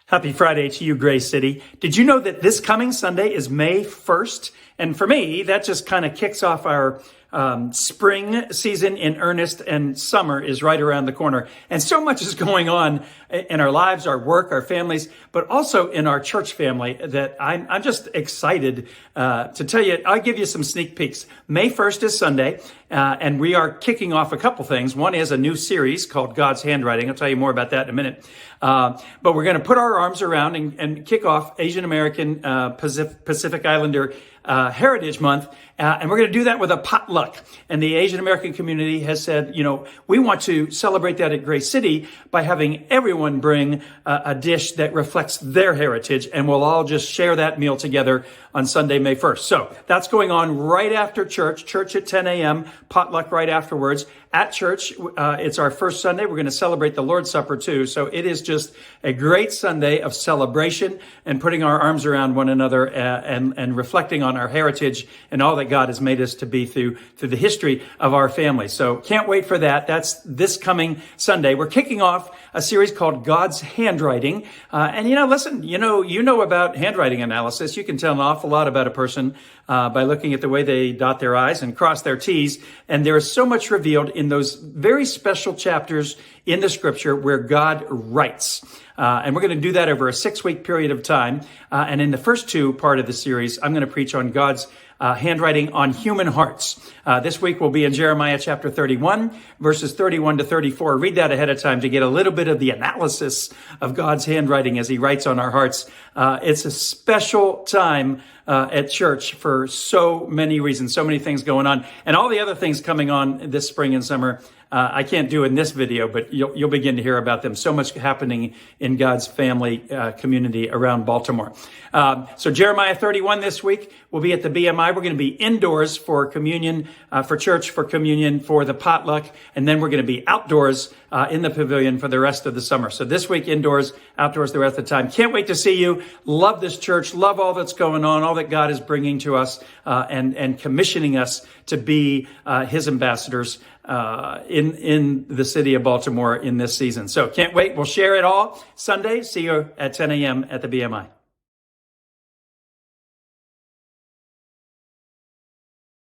Happy Friday to you, Grace City. Did you know that this coming Sunday is May 1st? And for me, that just kind of kicks off our spring season in earnest, and summer is right around the corner. And so much is going on in our lives, our work, our families, but also in our church family that I'm just excited to tell you. I'll give you some sneak peeks. May 1st is Sunday, and we are kicking off a couple things. One is a new series called God's Handwriting. I'll tell you more about that in a minute. But we're going to put our arms around and kick off Asian American Pacific Islander Heritage Month. And we're going to do that with a potluck. And the Asian American community has said, we want to celebrate that at Grace City by having everyone bring a dish that reflects their heritage. And we'll all just share that meal together on Sunday, May 1st. So that's going on right after church at 10 a.m., potluck right afterwards. At church, it's our first Sunday. We're going to celebrate the Lord's Supper too. So it is just a great Sunday of celebration and putting our arms around one another and reflecting on our heritage and all that God has made us to be through the history of our family. So can't wait for that. That's this coming Sunday. We're kicking off a series called God's Handwriting. And listen, you know about handwriting analysis. You can tell an awful lot about a person by looking at the way they dot their I's and cross their T's. And there is so much revealed in those very special chapters in the scripture where God writes. And we're going to do that over a 6-week period of time. And in the first part of the series, I'm going to preach on God's handwriting on human hearts. This week we'll be in Jeremiah chapter 31, verses 31 to 34. Read that ahead of time to get a little bit of the analysis of God's handwriting as he writes on our hearts. It's a special time at church for so many reasons, so many things going on, and all the other things coming on this spring and summer. I can't do in this video, but you'll begin to hear about them. So much happening in God's family community around Baltimore. So Jeremiah 31 this week. We'll be at the BMI. We're going to be indoors for communion, for church, for communion, for the potluck. And then we're going to be outdoors in the pavilion for the rest of the summer. So this week, indoors, outdoors the rest of the time. Can't wait to see you. Love this church. Love all that's going on, all that God is bringing to us and commissioning us to be his ambassadors in the city of Baltimore in this season. So can't wait. We'll share it all Sunday. See you at 10 a.m. at the BMI.